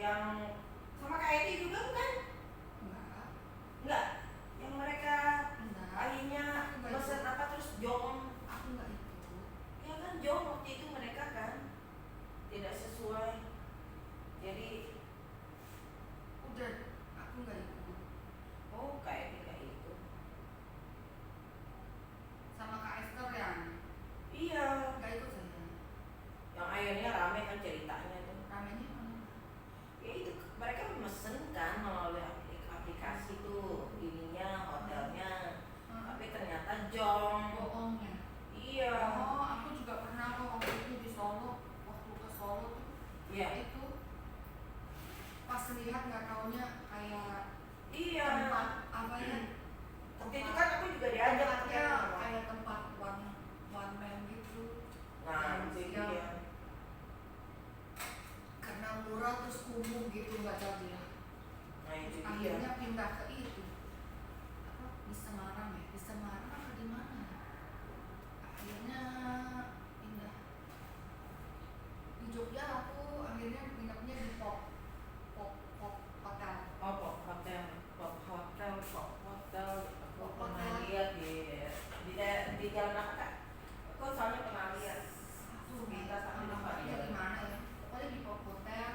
Yang sama kayak itu juga kan? Enggak. Yang mereka akhirnya pesan apa terus jong. Aku enggak itu. Ya kan jong waktu itu mereka kan tidak sesuai. Jadi udah aku enggak ikut. Oh kayak itu. Sama Kak Esther yang Iya. Enggak ikut saya. Yang akhirnya rame kan ceritanya tuh. Ramenya mana? Ya itu mereka mesen kan melalui aplikasi tuh ininya hotelnya. Tapi ternyata jong. Bohongnya. Iya. Oh, aku juga pernah kok waktu itu di Solo, waktu ke Solo tuh. Iya. Itu pas lihat nggak taunya kayak iya. Tempat apa ya? Waktu itu kan aku juga diajak kayak tempat one man gitu. Nah, itu dia. Karena murah terus kumuh gitu nggak jadi ya. Nah itu dia. Akhirnya pindah ke itu. Apa di Semarang ya? Di Semarang apa di mana? Akhirnya pindah. Di Jogja aku akhirnya pindah di Pop Hotel. Oh Pop Hotel. Aku pernah lihat di jalan apa kak? Aku soalnya pernah lihat. Aku Kita sampai tempat di mana ya? Pokoknya di Pop Hotel.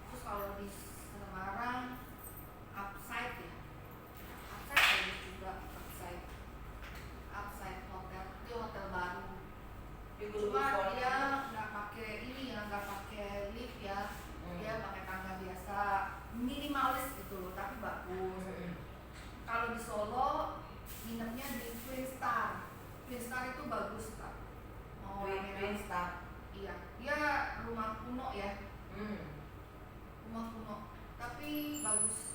Terus kalau di Semarang Upside ya. Upside bagus juga Upside Hotel. Itu hotel baru. Cuma dia nggak pakai ini ya, nggak pakai lift ya. Dia pakai tangga biasa, minimalis gitu loh, tapi bagus. Kalau di Solo nginepnya di Twin Star. Twin Star itu bagus kak. Twin Star. Iya, dia rumah kuno ya. Rumah kuno, tapi bagus.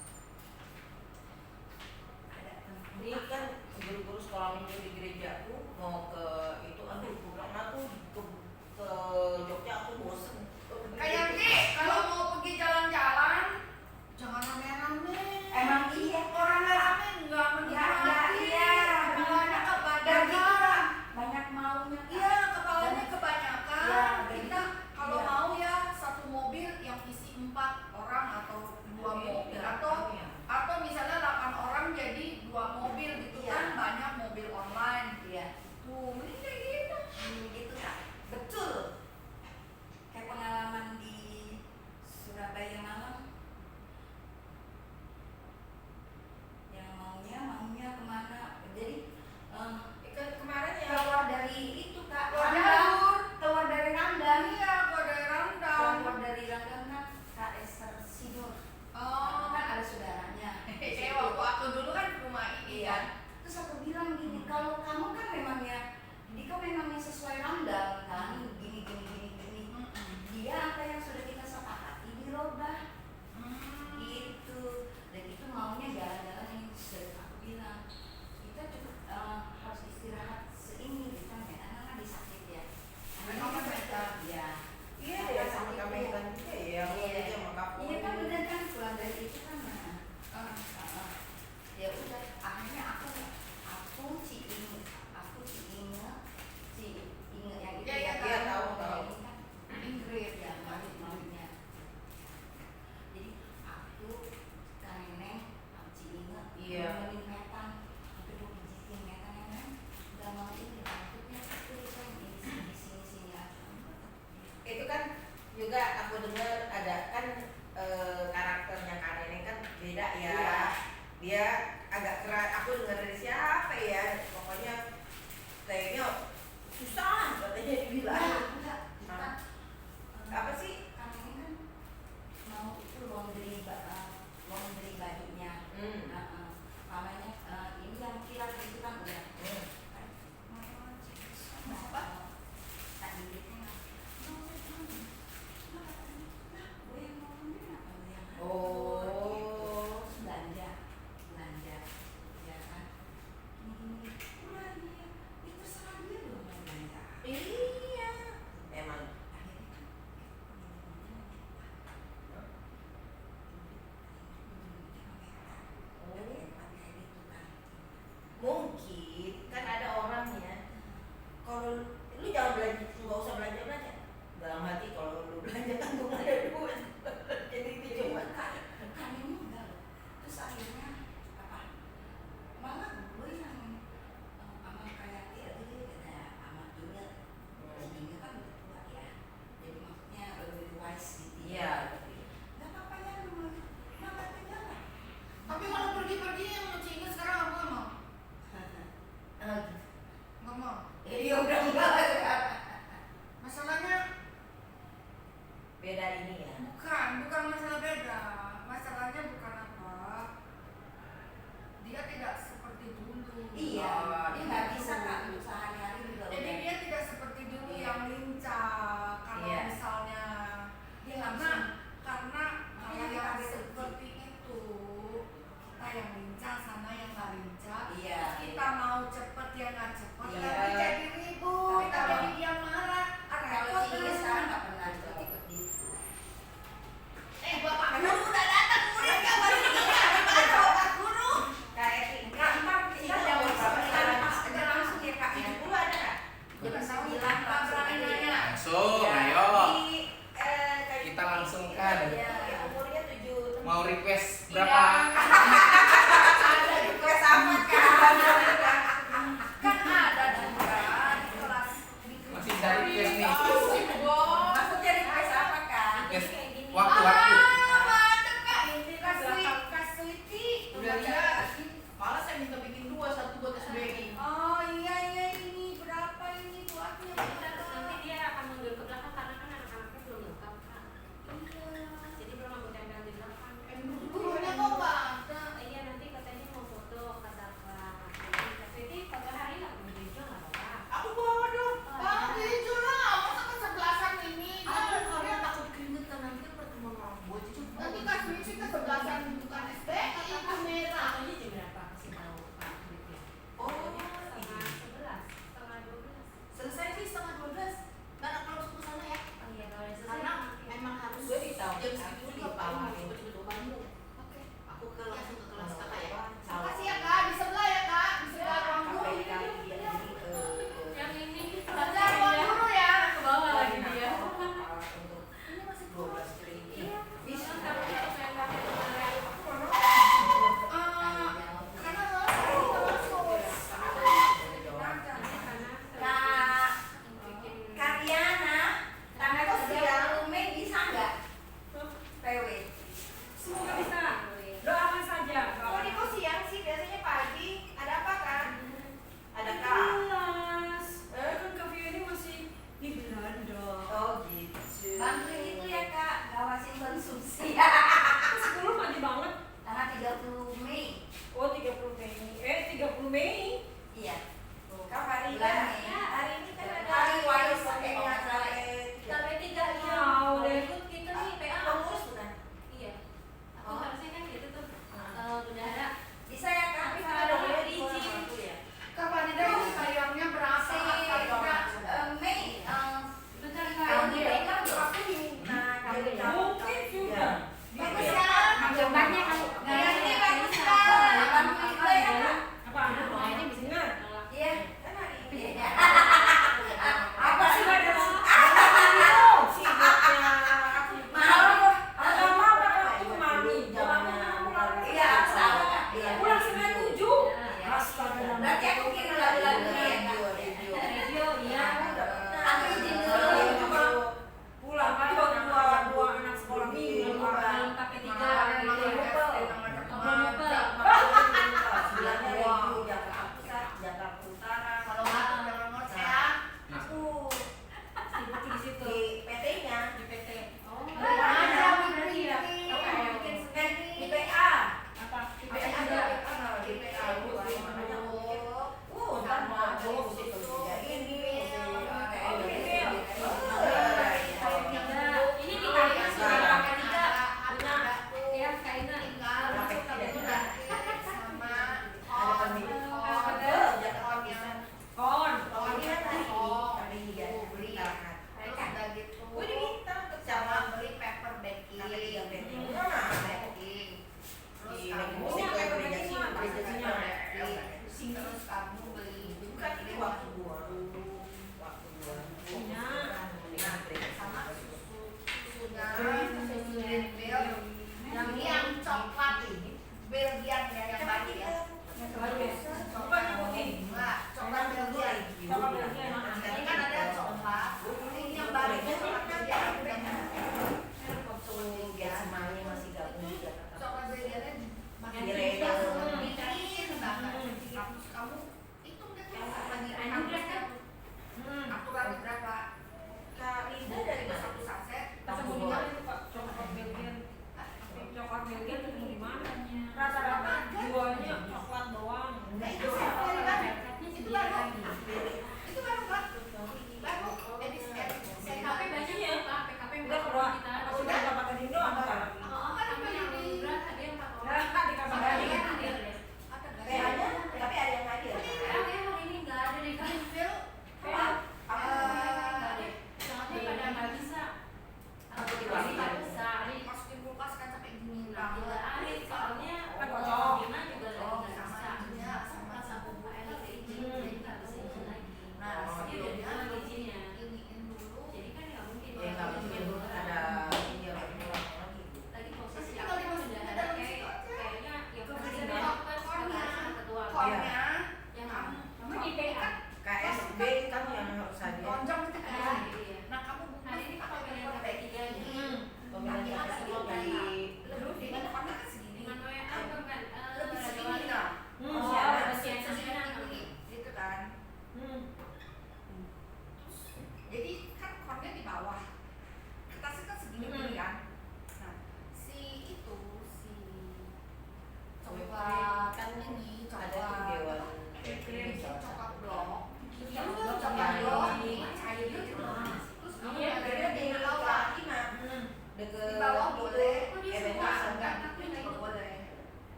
Ini kan guru-guru sekolah minggu di gerejaku mau ke itu, aduh karena tuh ke Jogja aku bosen. Kayaknya kalau mau pergi jalan-jalan jangan rame-rame. Emang iya, orang rame nggak menikmati. Iya. Kepalanya kebanyakan. Banyak maunya. Iya, kepalanya kebanyakan. Ya, Kita kalau mau ya satu mobil yang isi 4 orang atau 2 mobil atau misalnya 8 orang jadi 2 mobil gitu kan, banyak mobil online. Iya. Tuh, mending kayak gitu. Gitu kak. Betul. Kayak pengalaman di Surabaya malam. Yang maunya kemana? Jadi kemarin ya keluar dari itu kak. Keluar dari Randang. Iya, keluar dari Randang. Keluar dari Randang kan Kak Esther Sidor. Oh, Kan ada saudaranya. waktu aku dulu kan di rumah ini Iya. kan. Terus aku bilang gini, kalau kamu kan memangnya sesuai Randang kan, gini. Dia apa yang sudah kita sepakati dirubah. Gitu. Dan itu maunya jalan-jalan yang sudah aku bilang. Kita cukup harus istirahat seini ditanya, anak-anak disakit ya. Memang mereka. Ya. iya ya sama kami kan juga ya. Iya kan bener kan pulang dari itu kan. Ya udah akhirnya aku Ci Inge yang itu Iya, tahu. Ini kan Ingrid ya maunya. Jadi aku Kang Neneng Ci Inge nemenin Metan sampai 2 biji Metan yang kan udah mau ini rambutnya itu kan di sini aja. Itu kan juga aku dengar ada kan karakternya Kak Neneng kan beda ya. Dia agak keras. Aku dengar dari siapa ya? Pokoknya kayaknya susah katanya dibilang. Enggak. Apa sih? Kang Neneng kan mau itu laundry bajunya. Namanya ini yang kilat itu kan udah. Apa? Tak dilihatnya gue yang mau laundry apa lu yang Oh. belanja ini ya. Bukan masalah beda. Masalahnya bukan apa. Dia tidak seperti dulu. Iya, dia nggak bisa Kak untuk sehari-hari juga. Jadi dia tidak seperti dulu yang lincah. Kalau Iya. misalnya Dia langsung karena Makanya hal kita yang harus seperti itu, kita yang lincah sana yang nggak lincah. Iya. Kita mau cepet ya nggak cepet. Iya. Tapi jadi ribut, Kalau- jadi dia marah. kalau Cie sekarang nggak pernah ikut gitu. Bapak Karena udah datang murid nggak baru ini ada Pak Guru. Kak Eti, Kak, kita jawab aja langsung ya Kak. yang dulu ada nggak? Jam 9 Pak berani nanya. Langsung, Ya, ayo. di, kayak Kita langsung kan. Iya, yang umurnya 7 Mau request Iya. berapa? Ada request apa Kak? Kan ada juga di kelas Masih dari request nih. Maksudnya request apa Kak? Request waktu-waktu. mantep Kak. Kak Suiti. Udah lihat. Malah saya minta bikin 2, 1 buat SBY. Oh iya ini berapa ini buatnya? Nanti dia akan mundur ke belakang karena kan anak-anaknya belum lengkap Kak. Jadi belum aku tempel di belakang. Gurunya kok nggak ada? Iya nanti katanya mau foto kata Kak. Jadi foto hari nggak mau video nggak apa-apa. Aku bawa dong. Bang Rijo lah, masa kesebelasan ini? Aku karena takut keringetan nanti pertemuan orang buat itu. Nanti Kak Suiti kesebelasan bukan SBI itu merah. Fotonya jam berapa? Kasih tahu Pak duitnya. Oh, Setengah 11, setengah 12. selesai sih setengah 12. Nggak ada kalau ke sana ya. Oh iya kalau udah selesai. Karena nanti. emang harus Gue ditahu. jam segitu dipawain. Betul-betul Bandung. Oke. Aku ke langsung ke kelas kakak ya. Makasih ya Kak, di sebelah ya Kak, di sebelah ruang guru. Sampai kali dia jadi Yang ini. Sebelah ruang guru ya. Ke bawah lagi dia. untuk Ini masih 12 triliun. Bisa kalau itu saya nggak kemarin. Karena kita masuk. Kak Karyana, tanggal 30 Mei bisa nggak? PW. Semoga bisa. Doakan saja. Oh, ini kok siang sih? Biasanya pagi. Ada apa kan? Ada kak. Kelas. Kan Kak Vio ini masih di Belanda. Oh gitu. Bantuin itu ya Kak, ngawasin konsumsi. Sebelum maju banget. Tanggal 30 Mei. Oh 30 Mei. 30 Mei. Iya. Kak hari Bulan kan? Mei. Hari ini kan ada Hari wais sampai sampai Sampai 3 iya. Wow, Mau deh. ikut kita nih PA. pengurus bukan? Iya. Aku Oh. harusnya kan gitu tuh. Bendahara. Bisa ya Kak? Tapi Bisa kalau dong. boleh diizin. ya. Kak Farida ini sayangnya berapa? Si Mei, Bentar kalau Kak. tidak kan Aku minta kamu tahu. Mungkin juga. bagus ya. Gambarnya kan. Nah, ini bagus Kak. Bantuin itu ya Kak. Apa? Ini bisa Dengar. Iya. Kan hari ini. Iya. Apa sih ada? Sibuknya. Mau. Agama apa itu mami? Iya, aku tahu Kak. Iya. Pulang 9:07. Iya. Astaga. Berarti aku kirim lagu-lagunya ya Kak. Radio iya. Aku izin dulu. Pulang itu baru dua anak sekolah minggu.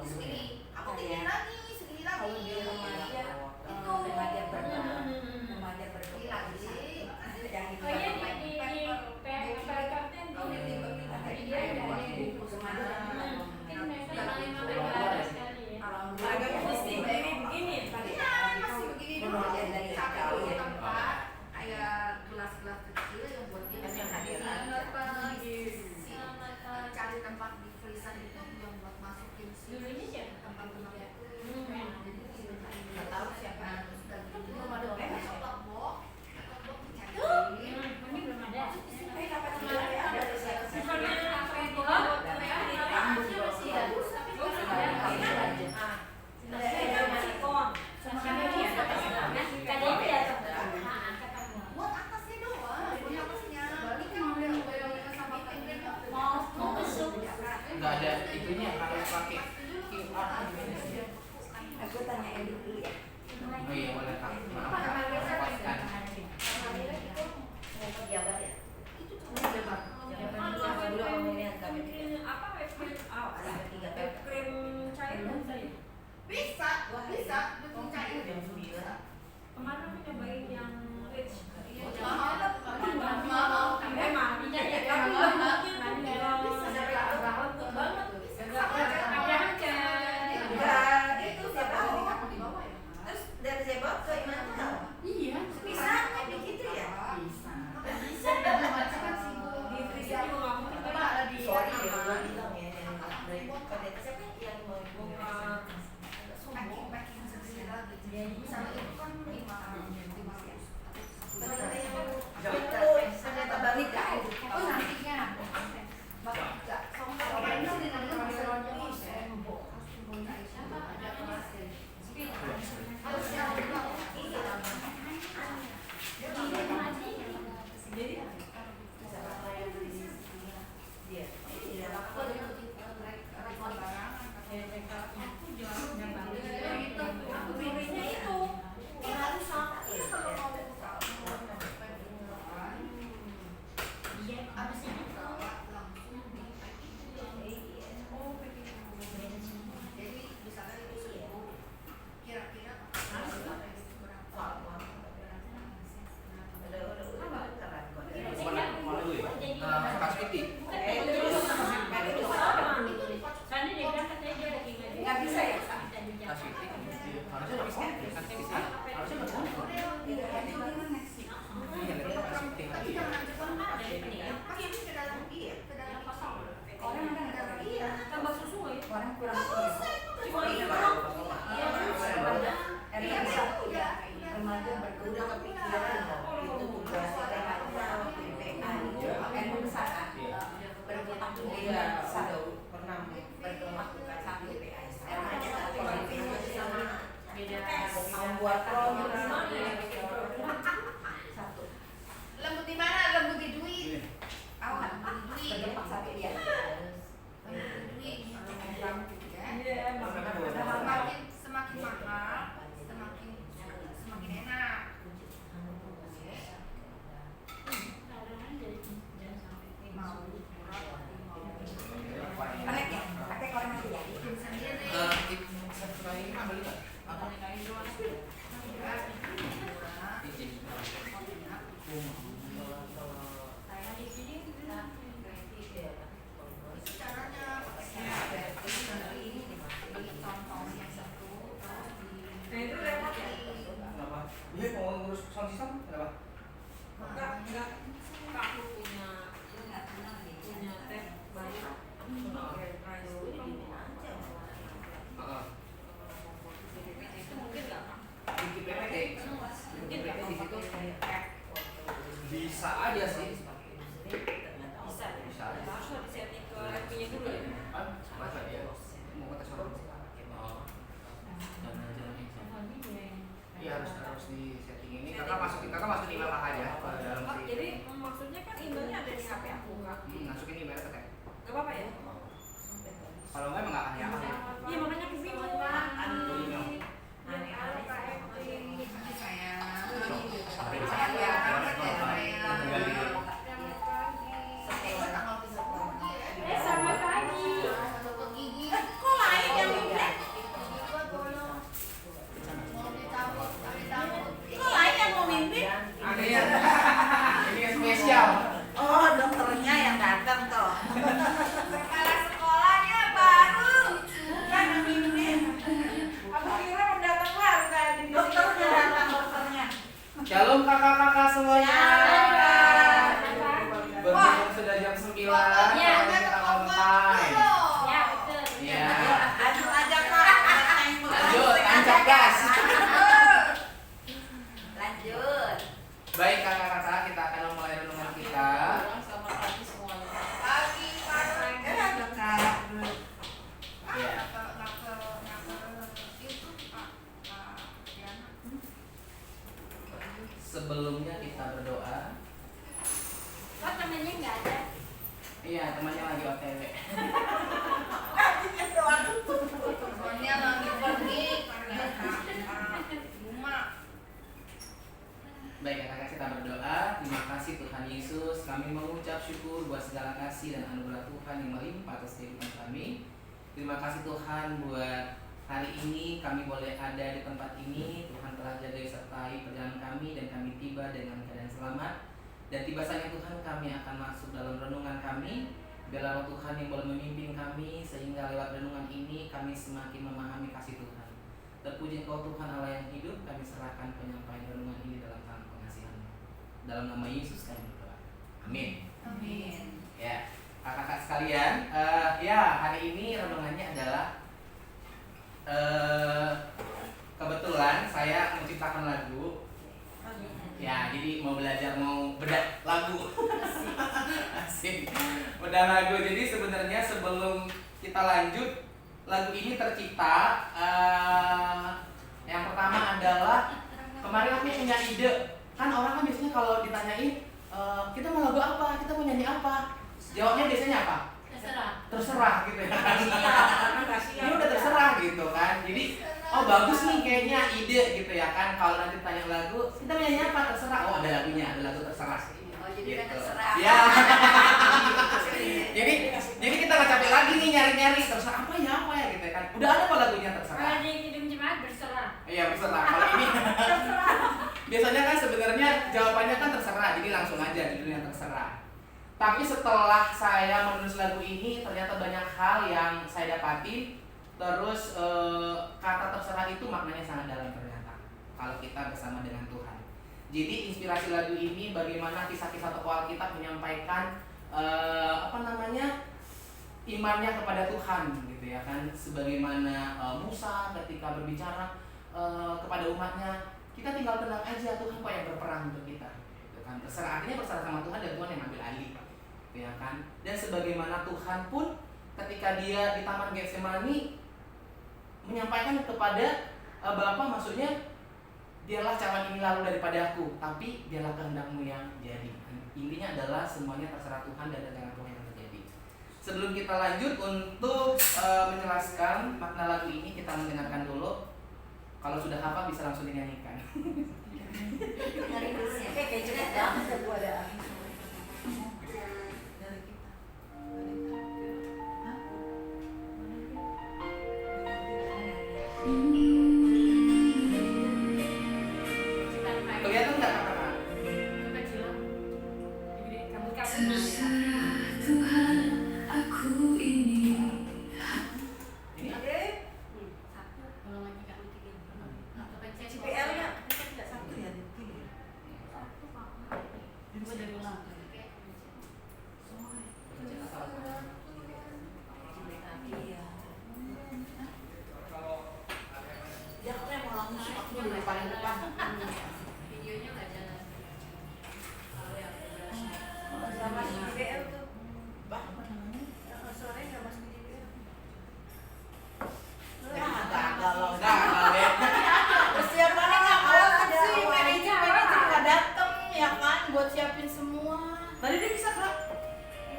segini, aku tinggi lagi, segini lagi. Kalau di remaja itu remaja berdua lagi. yang itu Oh iya di PKT Oh, di dia ada buku remaja mungkin mereka memang belajar sekali ya. Agak mesti begini. Iya, masih begini dulu. Sampai di tempat kayak gelas-gelas kecil yang buat dia Yang hadir selamat pagi. Selamat pagi. Cari tempat di freezer itu yang buat masukin si Dulunya siapa? tempat-tempat itu. Jadi Nggak tahu siapa. Terus udah gitu belum ada kotak box dicari. Ini belum ada. kapan kemarin ada siapa sih? Misalnya apa itu? Masih bagus tapi Buat atasnya doang, buat atasnya. Ini kan udah sama pengen Mau besok. Nggak ada itunya kalau pakai QR gimana sih? aku tanya Edi dulu ya. Oh iya boleh kak. Maaf, lepaskan. Kemarin itu mau pejabat ya? Jangan dulu kamu ini agak apa web krim cair bisa ya? bisa, betul cair. jam 9. Kemarin aku nyobain yang rich. Mahal, Mahal. Memang. Tapi bahannya empuk banget. Ada aja. Enggak, itu siapa? Aku di bawah ya. Terus dari siapa ke Immanuel? Iya. Bisa kayak begitu ya? Bisa. Macam sih Di freezer juga nggak mungkin kan. ada di Sorry ya, gue bilang ya yang dari pada siapa yang mau packing segera gitu. Misalnya itu kan 500. ternyata balik kan? Oh nantinya. Enggak, soalnya itu di dalam harus yang Jadi dia. Bibirnya itu. Kas Iti. Soalnya dia bilang katanya dia lagi ngaji. Nggak bisa ya? Kas Iti. Harusnya bisa. Kas Iti. Harusnya bisa. Iya, lagi Kas Iti lagi. Orang ada nggak ada? Iya. Tambah susu ya. Orang kurang susu. Cuma itu. Remaja bisa remaja berdua Udah kepikiran itu tugas karena ilmu besar kan? Berhutang dia sudah pernah melakukan satu PPS. Namanya kalau itu sama beda membuat program satu. Lembut di mana? Lembut di duit. Awan, lembut di duit. Berdampak satu ya. Lembut di duit. Ya. Iya, Semakin mahal, semakin enak. Kadang-kadang jadi jangan sampai Mau murah, mau temannya lagi OTW. Temannya lagi pergi karena rumah. Baik kakak, kita berdoa. Terima kasih Tuhan Yesus, kami mengucap syukur buat segala kasih dan anugerah Tuhan yang melimpah atas kehidupan kami. Terima kasih Tuhan buat hari ini kami boleh ada di tempat ini. Tuhan telah jaga sertai perjalanan kami dan kami tiba dengan keadaan selamat. Dan tiba saatnya Tuhan kami akan masuk dalam renungan kami. Biarlah Tuhan yang boleh memimpin kami sehingga lewat renungan ini kami semakin memahami kasih Tuhan. Terpuji Engkau Tuhan Allah yang hidup, kami serahkan penyampaian renungan ini dalam tangan pengasihan-Mu. Dalam nama Yesus kami berdoa. Amin. Amin. Ya, kakak-kakak sekalian, ya hari ini renungannya adalah kebetulan saya menciptakan lagu. Ya, jadi mau belajar mau bedah lagu. Asik. Bedah lagu. Jadi sebenarnya sebelum kita lanjut, lagu ini tercipta yang pertama adalah kemarin aku punya ide. Kan orang kan biasanya kalau ditanyain kita mau lagu apa, kita mau nyanyi apa, jawabnya biasanya apa? Terserah gitu ya. Ini udah terserah gitu kan. Jadi oh bagus nih kayaknya ide gitu ya kan. Kalau nanti tanya lagu, kita mau nyanyi apa, terserah. Oh ada lagunya, ada lagu terserah. Oh, jadi Gitu. udah terserah. Ya. jadi kita nggak capek lagi nih nyari-nyari terserah apa ya gitu kan. Udah ada kok lagunya terserah. Kalau di Kidung Jemaat berserah. Iya terserah. Kalau ini biasanya kan sebenarnya jawabannya kan terserah, jadi langsung aja judulnya terserah. Tapi setelah saya menulis lagu ini ternyata banyak hal yang saya dapati. Terus kata terserah itu maknanya sangat dalam ternyata kalau kita bersama dengan Tuhan. Jadi inspirasi lagu ini bagaimana kisah-kisah tokoh Alkitab menyampaikan imannya kepada Tuhan gitu ya kan. Sebagaimana Musa ketika berbicara kepada umatnya, kita tinggal tenang aja, Tuhan kok yang berperang untuk kita gitu kan. Terserah, artinya berserah sama Tuhan dan Tuhan yang ambil alih gitu ya kan. Dan sebagaimana Tuhan pun ketika dia di Taman Getsemani menyampaikan kepada Bapa, maksudnya dialah cawan ini lalu daripada aku, tapi dialah kehendak-Mu yang jadi. Intinya adalah semuanya terserah Tuhan dan dengan Tuhan yang terjadi. Sebelum kita lanjut untuk menjelaskan makna lagu ini, kita mendengarkan dulu. Kalau sudah hafal bisa langsung dinyanyikan. Dari dulunya. Kayak cepet banget gua ada. Kelihatan nggak kakak? Kecilan. Jadi kamu kan Terserah Tuhan, aku ini. Ini satu. Kalau lagi kamu tiga. Kepencet. CPL-nya tidak satu ya? Satu Pak. Dua dari ulang. Dia katanya mau langsung aku di paling depan. Videonya nggak jalan. Nggak masuk di BL tuh. Bah, suaranya nggak masuk di BL. Gagal deh. Persiapannya nggak ada sih, manajer nggak dateng ya kan, buat siapin semua. Tadi dia bisa kak.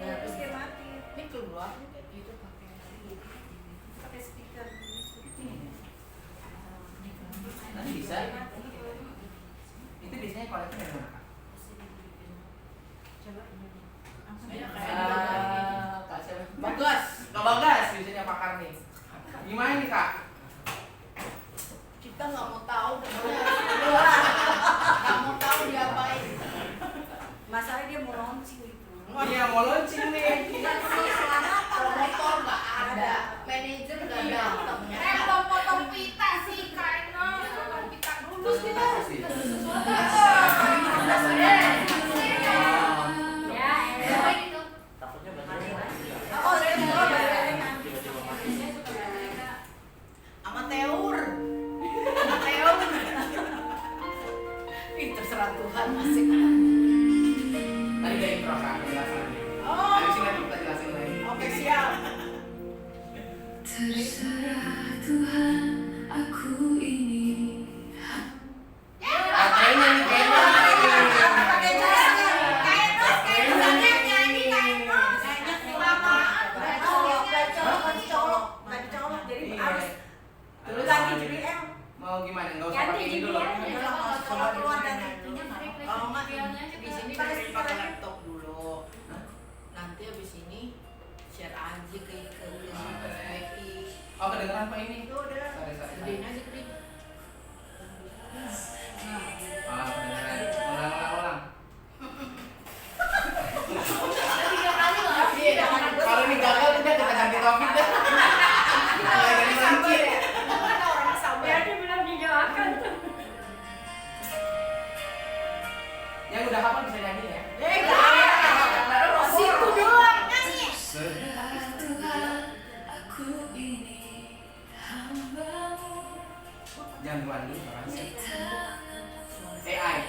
Nggak, terus dia mati. Ini keluar kayak gitu pakai speaker. Nanti bisa. Itu biasanya kolektor dari mana kak? Kak siapa? Bagus. Kak Bagas biasanya pakar nih. Gimana nih kak? Kita nggak mau tahu nggak mau tahu diapain. Masalahnya dia mau launching gitu. Iya mau launching nih. Kita sih selama promotor nggak ada, manajer nggak datang. Potong pita sih Kaino, potong pita dulu. Terus kita sih. Ya, gitu. Takutnya bagaimana? Oh, saya mau Saya suka mereka. sama Teur. Ih, terserah Tuhan masih. Tadi udah intro kak, penjelasan. Oh. Habis ini kita jelasin lagi. Oke, siap. Terserah Tuhan, aku ini. Kayaknya nih kayaknya. Pakai jasnya. Kainos nyanyi Kainos. Kayaknya kurang Oh kedengeran Pak ini? Itu udah. Sorry. Gedein aja gedein. Ah kedengeran. Ulang. Udah 3 kali loh. Iya, Kalau ini gagal udah kita ganti topik dah. Mulai dari sabar lanjut. ya. Kita orangnya sabar. Ya dia belum dijawabkan. Yang udah hafal bisa nyanyi ya. Baru Situ doang nyanyi. Tuhan, aku ini hamba-Mu. Jangan keluar dulu suaranya. AI.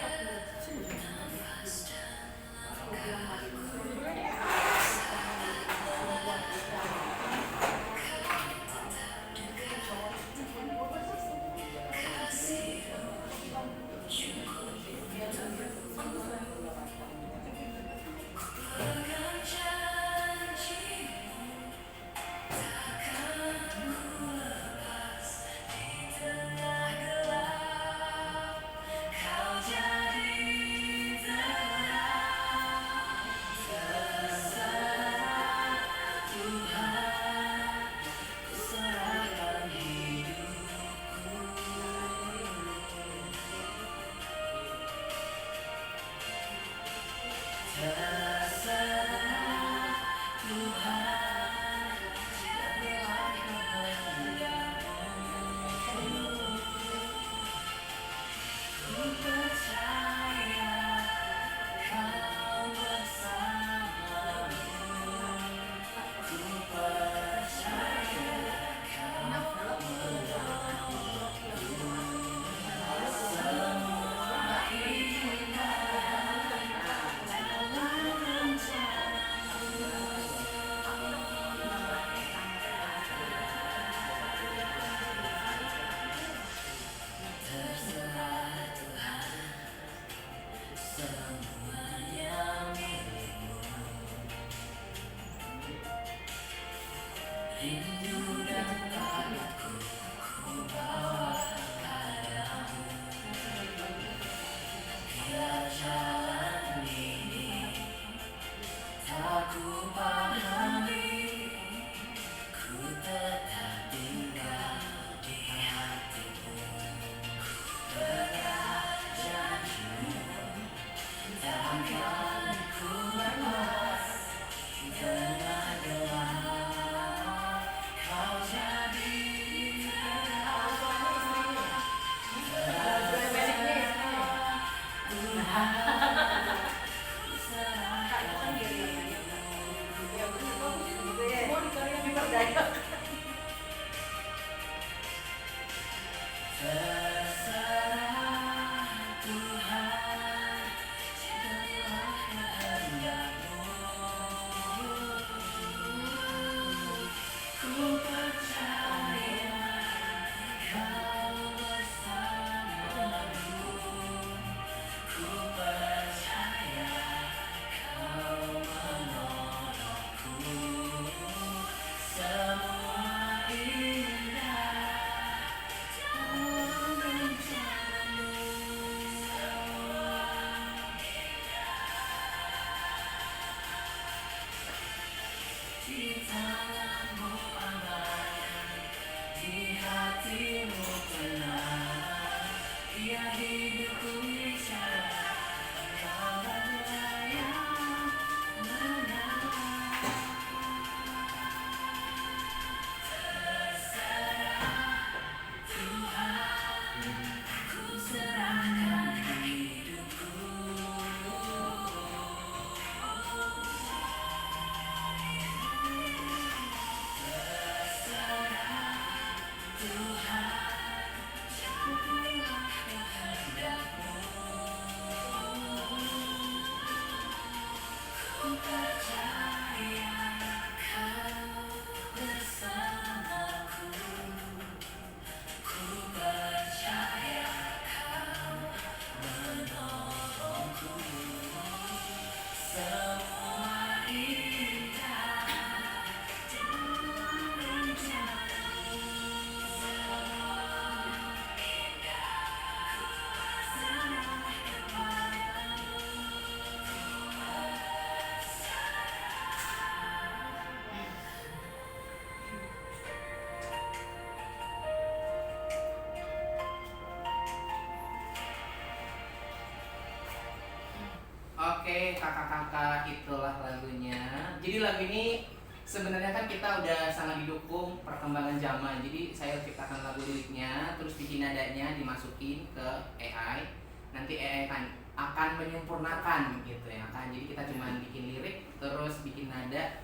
Oke, kakak-kakak, itulah lagunya. Jadi lagu ini sebenarnya kan kita udah sangat didukung perkembangan zaman. Jadi saya ciptakan lagu liriknya, terus bikin nadanya, dimasukin ke AI. Nanti AI akan menyempurnakan gitu ya kan. Jadi kita cuma bikin lirik, terus bikin nada,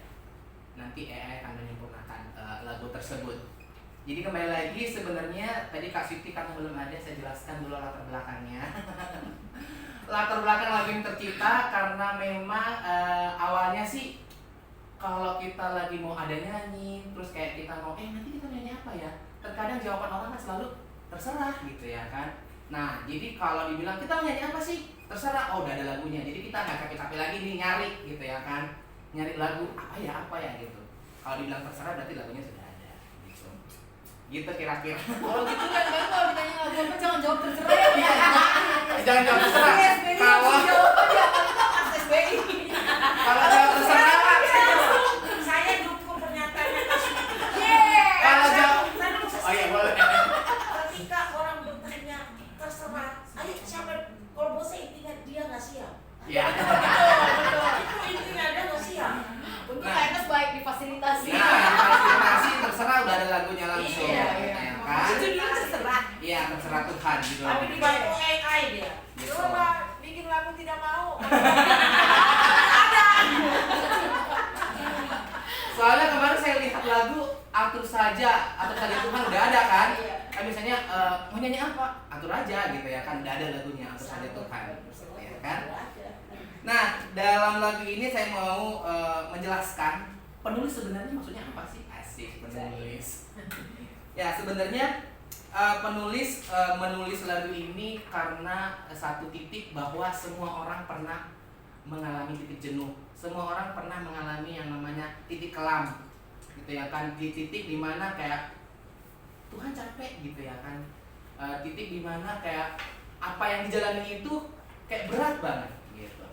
nanti AI akan menyempurnakan lagu tersebut. Jadi kembali lagi sebenarnya tadi Kak Siti karena belum ada, saya jelaskan dulu latar belakangnya. Latar belakang lagu ini tercipta karena memang awalnya sih kalau kita lagi mau ada nyanyi, terus kayak kita mau nanti kita nyanyi apa ya? Terkadang jawaban orang kan selalu terserah gitu ya kan. Nah jadi kalau dibilang kita mau nyanyi apa sih? Terserah, oh udah ada lagunya. Jadi kita nggak capek-capek lagi nih nyari gitu ya kan. Nyari lagu apa ya gitu. Kalau dibilang terserah berarti lagunya sudah ada gitu. Gitu kira-kira. Kalau gitu kan kalau ditanya lagu apa jangan jawab terserah ya. Jangan jawab terserah. Kalau SBI. kalau jawab terserah, Saya dukung pernyataannya Kak Siti. kalau jawab, Karena oh iya boleh. ketika orang bertanya terserah, ayo siapa kalau bosnya intinya dia nggak siap. Ya. Itu intinya dia nggak siap. Untuk Nah. Enes baik difasilitasi. Nah, fasilitasi terserah udah ada lagunya langsung. Iya, ya kan? Itu dulu terserah. Iya, terserah Tuhan gitu. Tapi dibantu AI dia. Gitu. Coba bikin lagu tidak mau. Soalnya kemarin saya lihat lagu atur saja Tuhan udah ada kan? Kan misalnya mau nyanyi apa? Atur aja gitu ya kan, udah ada lagunya atur saja Tuhan, ya kan? Nah, dalam lagu ini saya mau menjelaskan penulis sebenarnya maksudnya apa sih? Asik penulis. Ya sebenarnya penulis menulis lagu ini karena satu titik bahwa semua orang pernah mengalami titik jenuh. Semua orang pernah mengalami yang namanya titik kelam, gitu ya kan? Di titik dimana kayak Tuhan capek gitu ya kan? Titik dimana kayak apa yang dijalani itu kayak berat banget gitu.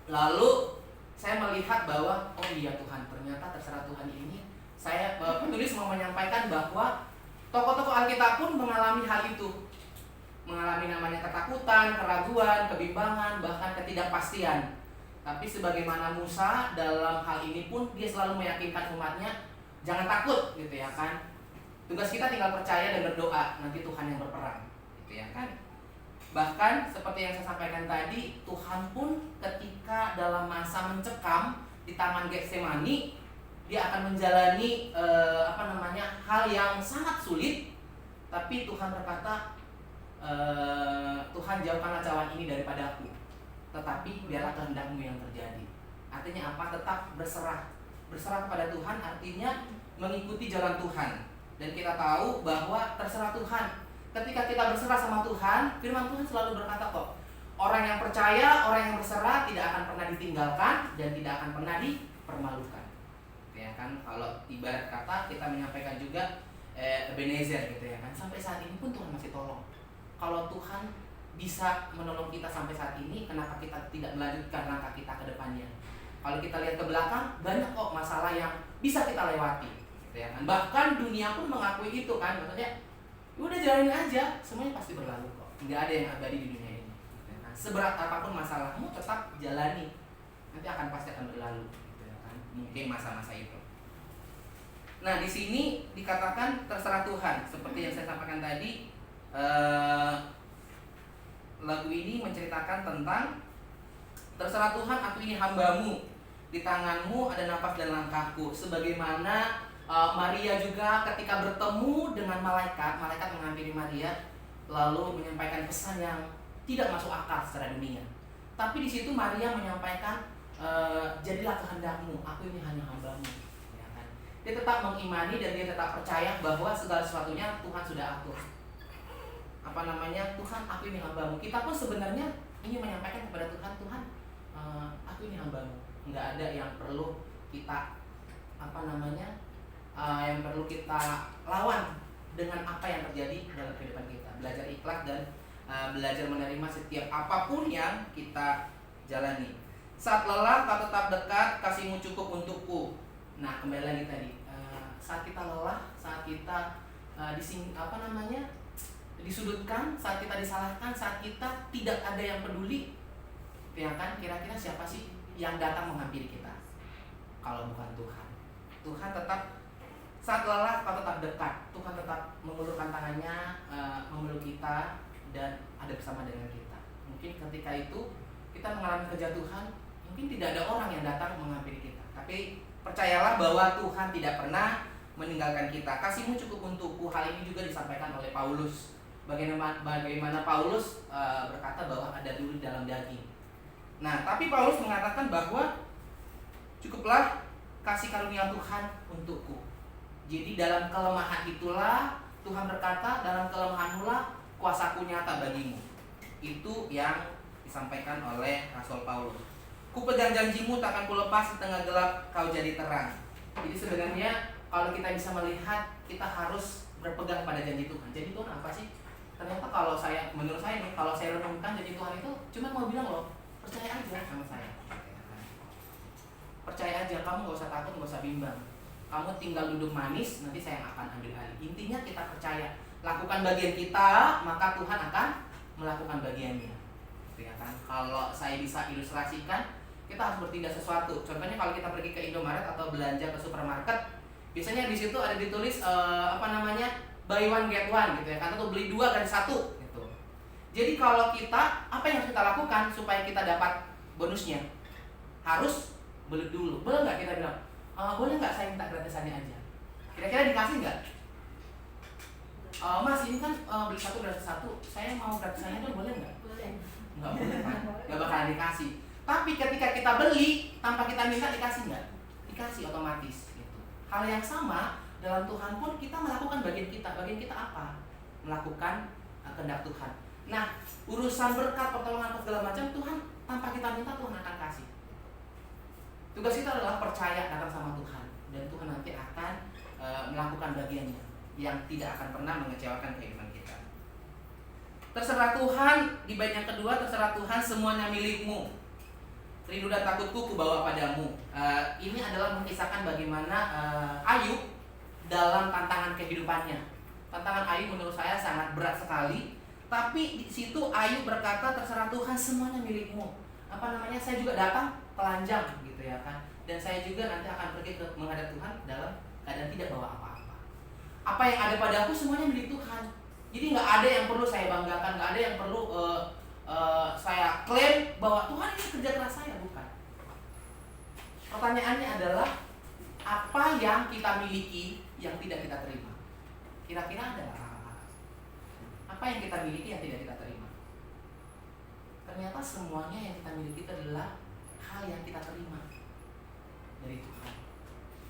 Lalu saya melihat bahwa oh iya Tuhan, ternyata terserah Tuhan ini saya penulis mau menyampaikan bahwa tokoh-tokoh Alkitab pun mengalami hal itu. Mengalami namanya ketakutan, keraguan, kebimbangan, bahkan ketidakpastian. Tapi sebagaimana Musa dalam hal ini pun dia selalu meyakinkan umatnya jangan takut gitu ya kan. Tugas kita tinggal percaya dan berdoa, nanti Tuhan yang berperang gitu ya kan. Bahkan seperti yang saya sampaikan tadi, Tuhan pun ketika dalam masa mencekam di Taman Getsemani, dia akan menjalani hal yang sangat sulit, tapi Tuhan berkata, Tuhan jauhkanlah cawan ini daripada aku, tetapi biarlah kehendakmu yang terjadi. Artinya apa? Tetap berserah kepada Tuhan, artinya mengikuti jalan Tuhan. Dan kita tahu bahwa terserah Tuhan. Ketika kita berserah sama Tuhan, firman Tuhan selalu berkata kok, orang yang percaya, orang yang berserah tidak akan pernah ditinggalkan dan tidak akan pernah dipermalukan. Ya kan, kalau ibarat kata kita menyampaikan juga Ebenezer gitu ya kan, sampai saat ini pun Tuhan masih tolong. Kalau Tuhan bisa menolong kita sampai saat ini, kenapa kita tidak melanjutkan langkah kita ke depannya? Kalau kita lihat ke belakang, banyak kok masalah yang bisa kita lewati gitu ya kan. Bahkan dunia pun mengakui itu kan, maksudnya udah jalanin aja, semuanya pasti berlalu kok. Nggak ada yang abadi di dunia ini. Nah, seberat apapun masalahmu, tetap jalani. Nanti pasti akan berlalu, gitu ya kan? Mungkin masa-masa itu. Nah, di sini dikatakan terserah Tuhan, seperti yang saya sampaikan tadi. Lagu ini menceritakan tentang terserah Tuhan, aku ini hambamu, di tanganmu ada nafas dan langkahku. Sebagaimana Maria juga ketika bertemu dengan malaikat menghampiri Maria, lalu menyampaikan pesan yang tidak masuk akal secara dunia. Tapi di situ Maria menyampaikan, jadilah kehendakmu, aku ini hanya hambamu. Ya kan? Dia tetap mengimani dan dia tetap percaya bahwa segala sesuatunya Tuhan sudah atur. Tuhan, aku ini hambamu. Kita pun sebenarnya ingin menyampaikan kepada Tuhan, Tuhan, aku ini hambamu. Nggak ada yang perlu kita yang perlu kita lawan dengan apa yang terjadi dalam kehidupan kita. Belajar ikhlas dan belajar menerima setiap apapun yang kita jalani. Saat lelah, kau tetap dekat, kasihmu cukup untukku. Nah, kembali lagi tadi, saat kita lelah, saat kita disudutkan, saat kita disalahkan, saat kita tidak ada yang peduli, Ya kan, kira-kira siapa sih yang datang menghampiri kita? Kalau bukan Tuhan. Tuhan tetap saat lelah, Tuhan tetap dekat. Tuhan tetap mengulurkan tangannya, memeluk kita dan ada bersama dengan kita. Mungkin ketika itu kita mengalami kejatuhan, mungkin tidak ada orang yang datang menghampiri kita. Tapi percayalah bahwa Tuhan tidak pernah meninggalkan kita. Kasih-Mu cukup untukku. Hal ini juga disampaikan oleh Paulus. Bagaimana Paulus berkata bahwa ada duri dalam daging. Nah, tapi Paulus mengatakan bahwa cukuplah kasih karunia Tuhan untukku. Jadi dalam kelemahan itulah Tuhan berkata, dalam kelemahanmulah kuasaku nyata bagimu. Itu yang disampaikan oleh Rasul Paulus. Ku pegang janjimu takkan ku lepas, di tengah gelap kau jadi terang. Jadi sebenarnya kalau kita bisa melihat, kita harus berpegang pada janji Tuhan. Janji Tuhan apa sih? Ternyata menurut saya nih, kalau saya renungkan janji Tuhan itu cuma mau bilang loh, percaya aja sama saya. Percaya aja, kamu gak usah takut, gak usah bimbang. Kamu tinggal duduk manis, nanti saya yang akan ambil alih. Intinya kita percaya, lakukan bagian kita, maka Tuhan akan melakukan bagiannya. Ya kan? Kalau saya bisa ilustrasikan, kita harus bertindak sesuatu. Contohnya kalau kita pergi ke Indomaret atau belanja ke supermarket, biasanya di situ ada ditulis buy one get one gitu ya, kan, atau beli 2 dan 1 gitu. Jadi kalau kita, apa yang harus kita lakukan supaya kita dapat bonusnya? Harus beli dulu. Boleh nggak kita bilang, boleh nggak saya minta gratisannya aja? Kira-kira dikasih nggak? Mas ini kan beli 1 gratis 1, saya mau gratisannya tuh boleh nggak? Boleh. Nggak boleh kan? Nggak bakalan dikasih. Tapi ketika kita beli tanpa kita minta, dikasih nggak? Dikasih otomatis gitu. Hal yang sama dalam Tuhan pun, kita melakukan bagian kita. Bagian kita apa? Melakukan kehendak Tuhan. Nah, urusan berkat, pertolongan, segala macam, Tuhan tanpa kita minta, Tuhan akan kasih. Tugas kita adalah percaya datang sama Tuhan, dan Tuhan nanti akan melakukan bagiannya yang tidak akan pernah mengecewakan kehidupan kita. Terserah Tuhan, di bait yang kedua, terserah Tuhan semuanya milikmu. Rindu dan takutku kubawa padamu. Ini adalah mengisahkan bagaimana Ayub dalam tantangan kehidupannya. Tantangan Ayub menurut saya sangat berat sekali. Tapi di situ Ayub berkata, terserah Tuhan semuanya milikmu. Saya juga datang telanjang gitu ya kan. Dan saya juga nanti akan pergi menghadap Tuhan dalam keadaan tidak bawa apa-apa. Apa yang ada padaku semuanya milik Tuhan. Jadi nggak ada yang perlu saya banggakan, nggak ada yang perlu saya klaim bahwa Tuhan ini kerja keras saya, bukan. Pertanyaannya adalah, apa yang kita miliki yang tidak kita terima? Kira-kira ada apa yang kita miliki yang tidak kita terima? Ternyata semuanya yang kita miliki itu adalah hal yang kita terima dari Tuhan.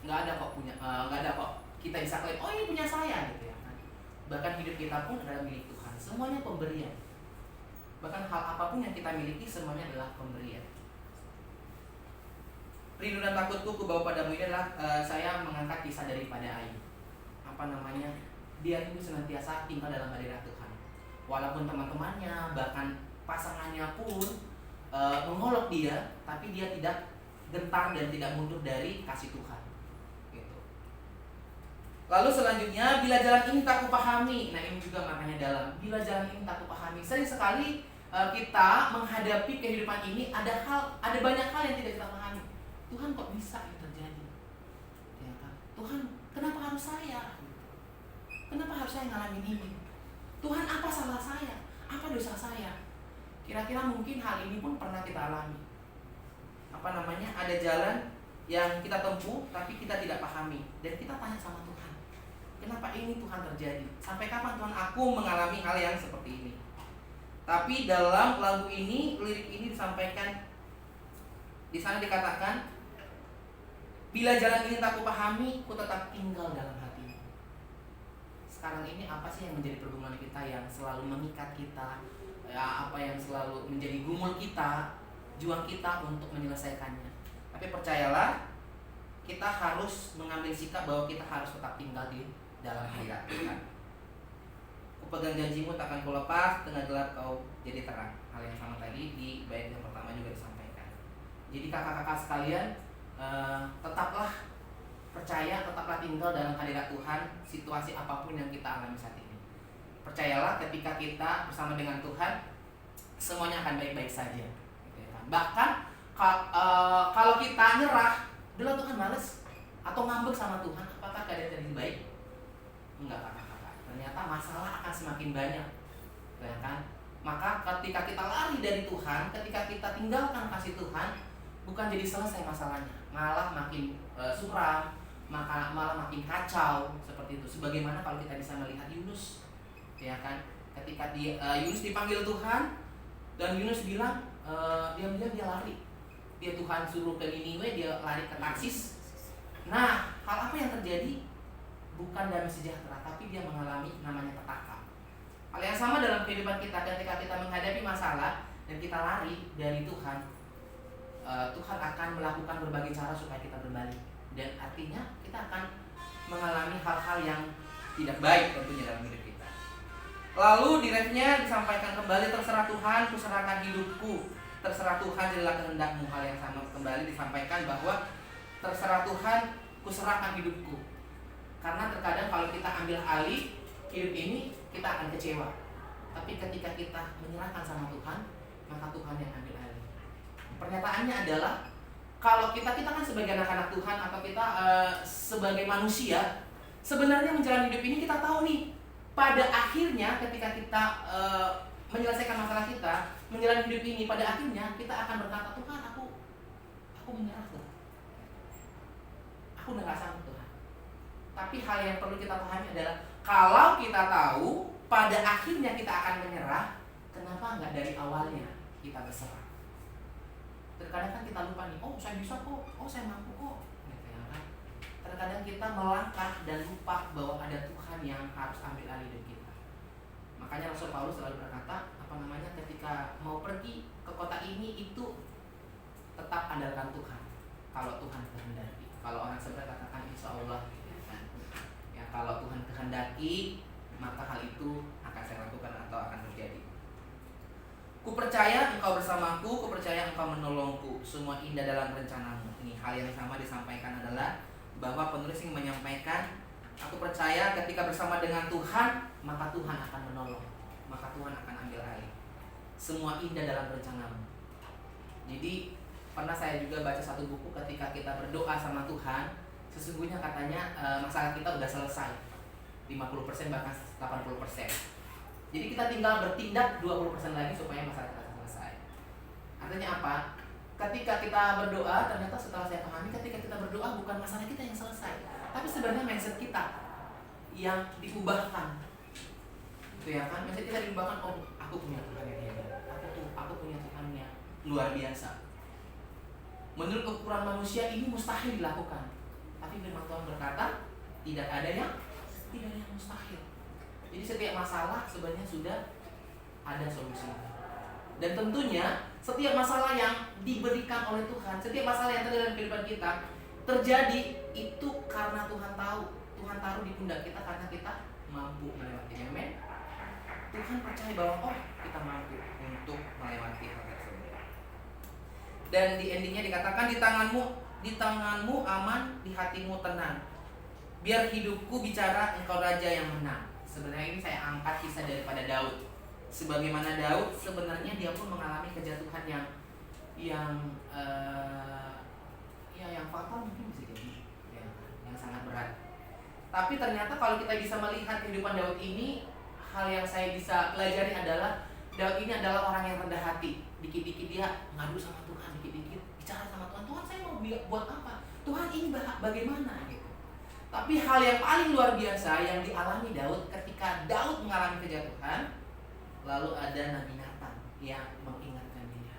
Nggak ada kok kita bisa klaim, oh ini punya saya gitu ya kan. Bahkan hidup kita pun adalah milik Tuhan. Semuanya pemberian. Bahkan hal apapun yang kita miliki semuanya adalah pemberian. Rindu dan takutku kubawa padamu ini adalah saya mengangkat kisah daripada Ayub. Dia itu senantiasa tinggal dalam hadirat Tuhan. Walaupun teman-temannya, bahkan pasangannya pun mengolok dia, tapi dia tidak gentar dan tidak mundur dari kasih Tuhan. Gitu. Lalu selanjutnya, bila jalan ini tak kupahami. Nah ini juga makanya dalam, bila jalan ini tak kupahami. Sering sekali kita menghadapi kehidupan ini, ada banyak hal yang tidak kita pahami. Tuhan kok bisa ini terjadi? Ya kan? Tuhan, kenapa harus saya? Kenapa harus saya ngalamin ini? Tuhan, apa salah saya? Apa dosa saya? Kira-kira mungkin hal ini pun pernah kita alami. Ada jalan yang kita tempuh tapi kita tidak pahami, dan kita tanya sama Tuhan, kenapa ini Tuhan terjadi? Sampai kapan Tuhan aku mengalami hal yang seperti ini? Tapi dalam lagu ini, lirik ini disampaikan, di sana dikatakan, bila jalan ini tak kupahami, ku tetap tinggal dalam hatimu. Sekarang ini apa sih yang menjadi pergumulan kita, yang selalu mengikat kita, ya, apa yang selalu menjadi gumul kita, juang kita untuk menyelesaikannya? Tapi percayalah, kita harus mengambil sikap bahwa kita harus tetap tinggal di dalam hadirat Tuhan. Ku pegang janjimu takkan ku lepas, tengah gelap kau jadi terang. Hal yang sama tadi di bait yang pertama juga disampaikan. Jadi kakak-kakak sekalian, tetaplah percaya, tetaplah tinggal dalam hadirat Tuhan, situasi apapun yang kita alami saat ini. Percayalah, ketika kita bersama dengan Tuhan, semuanya akan baik-baik saja. Gitu ya kan? Bahkan kalau kita nyerah, udah Tuhan males atau ngambek sama Tuhan, apakah keadaan jadi baik? Enggak, kakak-kakak. Ternyata masalah akan semakin banyak, ya kan? Maka ketika kita lari dari Tuhan, ketika kita tinggalkan kasih Tuhan, bukan jadi selesai masalahnya, malah makin suram, malah makin kacau seperti itu. Sebagaimana kalau kita bisa melihat Yunus, ya kan? Ketika Yunus dipanggil Tuhan dan Yunus bilang diam-diam dia lari. Tuhan suruh ke Niniwe, dia lari ke Tarsis. Nah, hal apa yang terjadi? Bukan damai sejahtera, tapi dia mengalami namanya petaka. Hal yang sama dalam kehidupan kita, ketika kita menghadapi masalah dan kita lari dari Tuhan, Tuhan akan melakukan berbagai cara supaya kita berbalik. Dan artinya kita akan mengalami hal-hal yang tidak baik tentunya dalam hidup kita. Lalu di refnya disampaikan kembali, terserah Tuhan, kuserahkan hidupku. Terserah Tuhan, jadilah kehendak-Mu. Hal yang sama kembali disampaikan bahwa terserah Tuhan, kuserahkan hidupku. Karena terkadang kalau kita ambil alih hidup ini, kita akan kecewa. Tapi ketika kita menyerahkan sama Tuhan, maka Tuhan yang ambil alih. Pernyataannya adalah, kalau kita kan sebagai anak-anak Tuhan atau kita sebagai manusia, sebenarnya menjalani hidup ini kita tahu nih, pada akhirnya ketika kita menyelesaikan masalah kita, menjalani hidup ini, pada akhirnya kita akan berkata, Tuhan, aku menyerah Tuhan. Aku udah gak sanggup Tuhan. Tapi hal yang perlu kita pahami adalah, kalau kita tahu pada akhirnya kita akan menyerah, kenapa nggak dari awalnya kita berserah? Terkadang kan kita lupa nih, oh saya bisa kok, oh saya mampu kok, gitu ya kan? Terkadang kita melangkah dan lupa bahwa ada Tuhan yang harus ambil alih hidup kita. Makanya Rasul Paulus selalu berkata, ketika mau pergi ke kota ini itu tetap andalkan Tuhan. Kalau Tuhan kehendaki, kalau orang sebelah katakan insya Allah, ya kalau Tuhan kehendaki, maka hal itu akan saya lakukan atau akan terjadi. Ku percaya engkau bersamaku, ku percaya engkau menolongku, semua indah dalam rencanamu. Ini hal yang sama disampaikan adalah bahwa penulis yang menyampaikan, aku percaya ketika bersama dengan Tuhan, maka Tuhan akan menolong, maka Tuhan akan ambil alih. Semua indah dalam rencanamu. Jadi pernah saya juga baca satu buku, ketika kita berdoa sama Tuhan, sesungguhnya katanya masalah kita udah selesai 50% bahkan 80%. Jadi kita tinggal bertindak 20% lagi supaya masalah kita selesai. Artinya apa? Ketika kita berdoa, ternyata setelah saya pahami, ketika kita berdoa bukan masalah kita yang selesai, tapi sebenarnya mindset kita yang diubahkan. Itu ya kan, mindset kita diubahkan, oh aku punya Tuhan yang hebat, aku punya Tuhan yang luar biasa. Menurut ukuran manusia ini mustahil dilakukan, tapi firman Tuhan berkata tidak ada yang mustahil. Jadi setiap masalah sebenarnya sudah ada solusinya. Dan tentunya setiap masalah yang diberikan oleh Tuhan, setiap masalah yang terjadi dalam kehidupan kita terjadi itu karena Tuhan tahu, Tuhan taruh di pundak kita karena kita mampu melewatinya. Amen. Tuhan percaya bahwa kita mampu untuk melewati hal tersebut. Dan di endingnya dikatakan, di tanganmu aman, di hatimu tenang. Biar hidupku bicara, engkau raja yang menang. Sebenarnya ini saya angkat kisah daripada Daud. Sebagaimana Daud, sebenarnya dia pun mengalami kejatuhan yang fatal mungkin bisa jadi, yang sangat berat. Tapi ternyata kalau kita bisa melihat kehidupan Daud ini, hal yang saya bisa pelajari adalah Daud ini adalah orang yang rendah hati. Dikit-dikit dia ngadu sama Tuhan, dikit-dikit bicara sama Tuhan. Tuhan, saya mau buat apa? Tuhan, ini bagaimana gitu. Tapi hal yang paling luar biasa yang dialami Daud ketika Daud mengalami kejatuhan, lalu ada Nabi Nathan yang mengingatkan dia.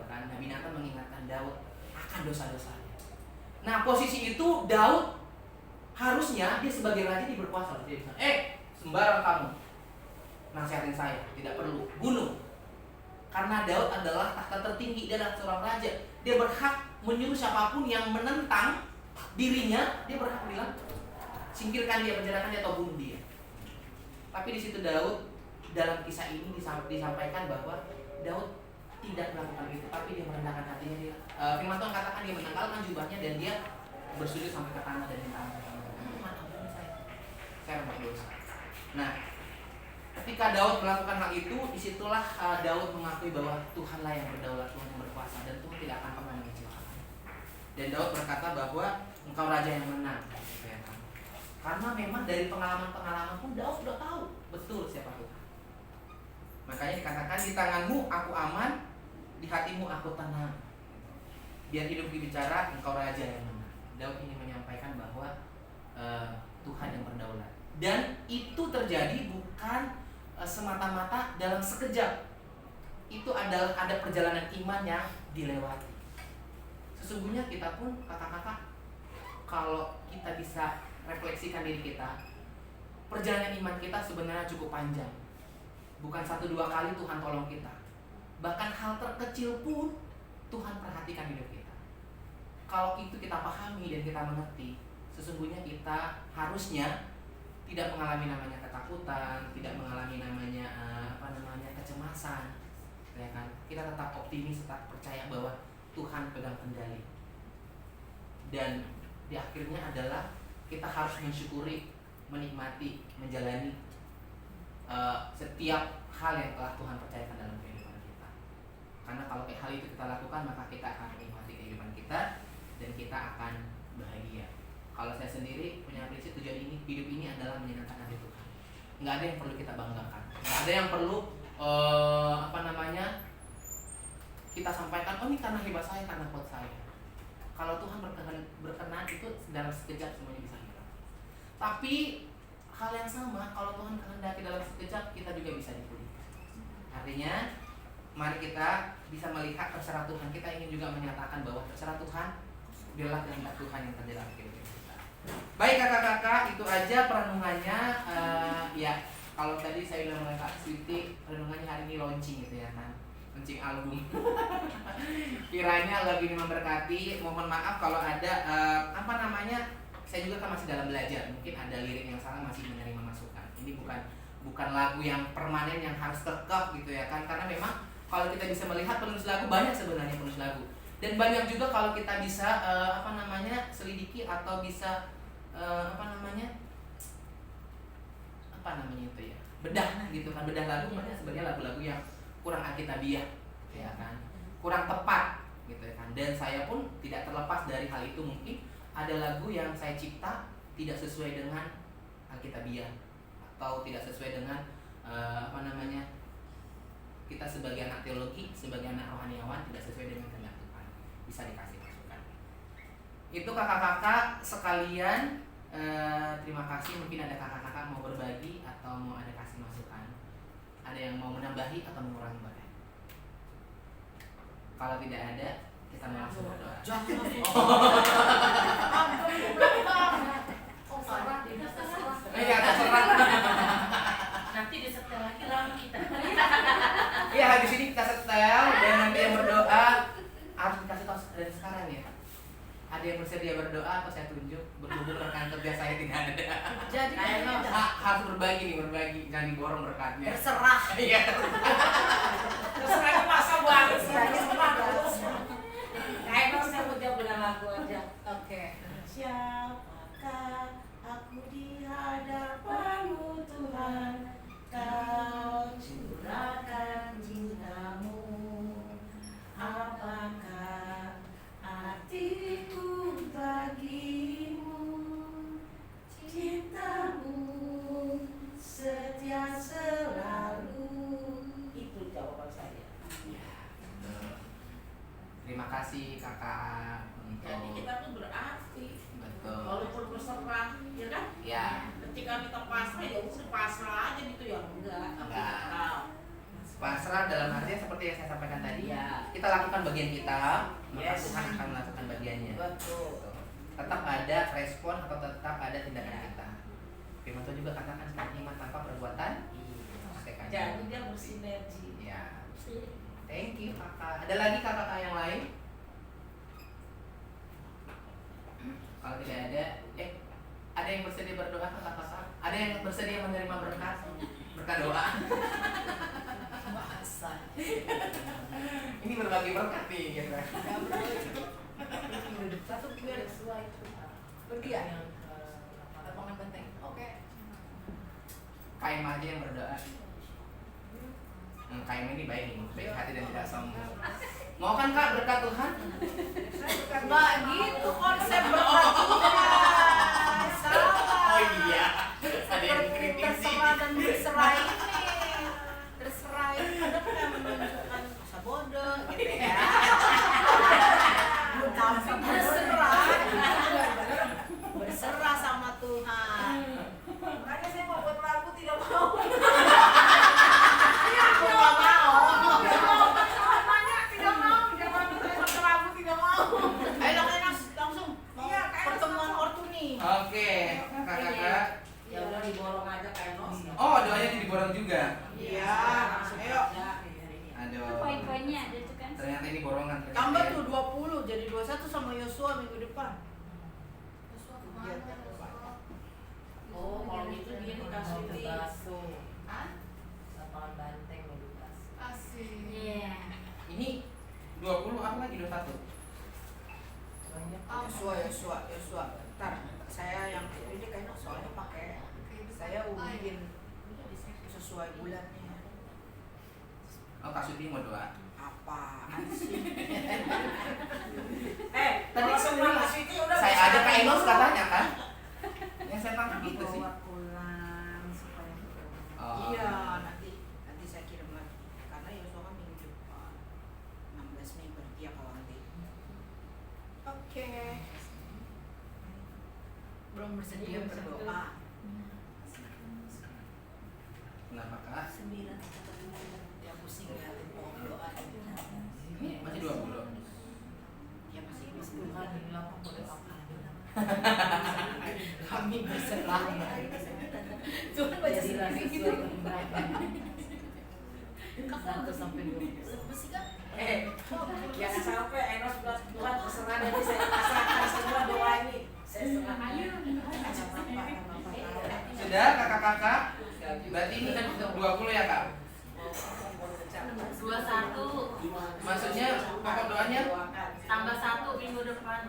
Kan? Nabi Nathan mengingatkan Daud akan dosa-dosanya. Nah, posisi itu Daud harusnya dia sebagai raja, dia berkuasa. Dia bisa, sembarang kamu nasihatin saya, tidak perlu bunuh. Karena Daud adalah tahta tertinggi, dia adalah seorang raja. Dia berhak menyuruh siapapun yang menentang dirinya, dia berhak bilang singkirkan dia, penjarakan dia atau bunuh dia. Tapi di situ Daud dalam kisah ini disampaikan bahwa Daud tidak melakukan itu, tapi dia merendahkan hatinya. Firman Tuhan katakan dia menanggalkan jubahnya dan dia bersujud sampai ke tanah dan minta ampun. Tuhan, ampuni saya berdosa. Nah, ketika Daud melakukan hal itu, disitulah Daud mengakui bahwa Tuhanlah yang berdaulat, Tuhan yang berkuasa, dan Tuhan tidak akan pernah mengecewakan. Dan Daud berkata bahwa engkau raja yang menang, gitu ya kan. Karena memang dari pengalaman-pengalaman pun Daud sudah tahu betul siapa Tuhan. Makanya dikatakan di tanganmu aku aman, di hatimu aku tenang. Biar hidupku bicara, engkau raja yang menang. Daud ingin menyampaikan bahwa Tuhan yang berdaulat. Dan itu terjadi bukan semata-mata dalam sekejap. Itu adalah ada perjalanan iman yang dilewati. Sesungguhnya kita pun kakak-kakak, kalau kita bisa refleksikan diri kita, perjalanan iman kita sebenarnya cukup panjang. Bukan 1-2 kali Tuhan tolong kita. Bahkan hal terkecil pun Tuhan perhatikan hidup kita. Kalau itu kita pahami dan kita mengerti, sesungguhnya kita harusnya tidak mengalami namanya ketakutan, tidak mengalami namanya kecemasan, ya kan? Kita tetap optimis, tetap percaya bahwa Tuhan pegang kendali. Dan di akhirnya adalah kita harus mensyukuri, menikmati, menjalani setiap hal yang telah Tuhan percayakan dalam kehidupan kita. Karena kalau hal itu kita lakukan, maka kita akan menikmati kehidupan kita dan kita akan bahagia. Kalau saya sendiri punya prinsip tujuan ini, hidup ini adalah menyenangkan hati Tuhan. Nggak ada yang perlu kita banggakan. Nggak ada yang perlu kita sampaikan, oh ini karena hebat saya, karena kuat saya. Kalau Tuhan berkenan itu dalam sekejap semuanya bisa hilang. Tapi hal yang sama, kalau Tuhan kehendaki dalam sekejap, kita juga bisa dipulihkan. Artinya, mari kita bisa melihat terserah Tuhan. Kita ingin juga menyatakan bahwa terserah Tuhan, biarlah kehendak Tuhan yang terjadi dalam kehidupan kita. Baik kakak-kakak, itu aja perenungannya. Ya, kalau tadi saya bilang oleh Kak Switi, perenungannya hari ini launching gitu ya kan, launching album. Kiranya lagi ini memberkati. Mohon maaf kalau ada saya juga kan masih dalam belajar. Mungkin ada lirik yang salah, masih menerima masukan. Ini bukan lagu yang permanen yang harus kekeh gitu ya kan, karena memang kalau kita bisa melihat penulis lagu, banyak sebenarnya penulis lagu. Dan banyak juga kalau kita bisa selidiki atau bisa bedah gitu kan, bedah lagu, banyak sebenarnya lagu-lagu yang kurang alkitabiah ya kan, kurang tepat gitu ya kan. Dan saya pun tidak terlepas dari hal itu. Mungkin ada lagu yang saya cipta tidak sesuai dengan alkitabiah atau tidak sesuai dengan kita sebagai anak teologi, sebagai anak rohaniawan, tidak sesuai dengan kehendak Tuhan, bisa dikasih masukan. Itu kakak-kakak sekalian, terima kasih. Mungkin ada kakak-kakak mau berbagi atau mau ada kasih masukan, ada yang mau menambahi atau mengurangi boleh. Kalau tidak ada, kita langsung berdoa. Terserah. Nanti disetel lagi lama kita. Iya, habis ini kita setel dan nanti yang berdoa harus dikasih tahu dari sekarang ya. Ada yang bersedia berdoa atau saya tunjuk? Berhubung rekan kerja saya tidak ada. Jadi Harus berbagi, jangan diborong berkatnya. terserah. Iya. Terserah itu masa banget sih. Kayaknya saya mau jawab dengan lagu aja. Oke. Siapakah aku di hadapanmu Tuhan, Kau curahkan cintamu. Apakah hatiku bagimu, cintamu setia selalu. Itu jawaban saya. Terima kasih kakak. Jadi kita tuh berarti, Betul. walaupun berserah, ya kan? Ya. Ketika kita pasrah, ya udah pasrah aja gitu ya, enggak. Enggak. Pasrah dalam artinya seperti yang saya sampaikan tadi. Iya. Kita lakukan bagian kita, maka Yes. Tuhan akan melakukan bagiannya. Betul. Tetap ada respon atau tetap ada tindakan kita. Firman Tuhan juga katakan iman tanpa perbuatan. Praktekkan. Jadi dia bersinergi. Ya. Thank you kakak. Ada lagi kakak yang lain? Kalau tidak ada, ada yang bersedia berdoa kakak-kakak? Ada yang bersedia menerima berkat doa? Ini berbagi berkat nih gitu. Satu biar sesuai pergi ya. Lapangan benteng. Oke. Kaim aja yang berdoa. KM ini baik hati dan tidak sombong. Mau kan Kak berkat Tuhan? Nggak gitu konsep berkat Tuhan. Salah. Oh iya, ada yang kritisi. Terserah dan berserah ini. Terserah ini kadang kan yang menunjukkan masa bodoh gitu ya. Tapi berserah sama Tuhan. Makanya saya mau buat lagu tidak mau. Aku nggak mau. Tidak mau. Saya lagu tidak mau. Ayo langsung mau pertemuan ortu nih. Oke, kakak. Ya udah diborong aja kayak Nos. Oh, doanya diborong juga. Iya, ayo. Aduh. Poin-poinnya ada tuh kan. Ternyata ini borongan. Tambah tuh 20 jadi 21 sama Yosua minggu depan. Yosua kemana? Yosua? Oh, kalau gitu dia dikasih bakso. Hah? Lapangan banteng edukasi. Asik. Iya. Ini 20 apa lagi 21? Banyak. Yosua. Ntar saya yang ini kayaknya soalnya pakai saya bikin sesuai bulannya. Oh, Kak Suti mau doa. Apaan sih? Tadi semua Kak Siti udah saya bisa ada Kak Enos ngomong. katanya kan? Yang saya tangkap itu sih. Bawa pulang supaya Oh. iya nanti saya kirim lagi karena Yosua kan minggu depan 16 Mei berarti ya kalau nanti. Oke. Belum bersedia berdoa. Kenapa Kak? 9. Dia pusing liatin pohon doa. Ini masih 20. Dia masih Tuhan bilang aku boleh apa? kami berserah. Tuhan baca sendiri gitu. Satu sampai 20. Masih kan? Jangan sampai Enos bilang Tuhan terserah nanti saya pasrahkan semua doa ini. Saya serahkan. Sudah kakak-kakak? Berarti ini 20 ya Kak? 21 Maksudnya pokok doanya tambah 1 minggu depan.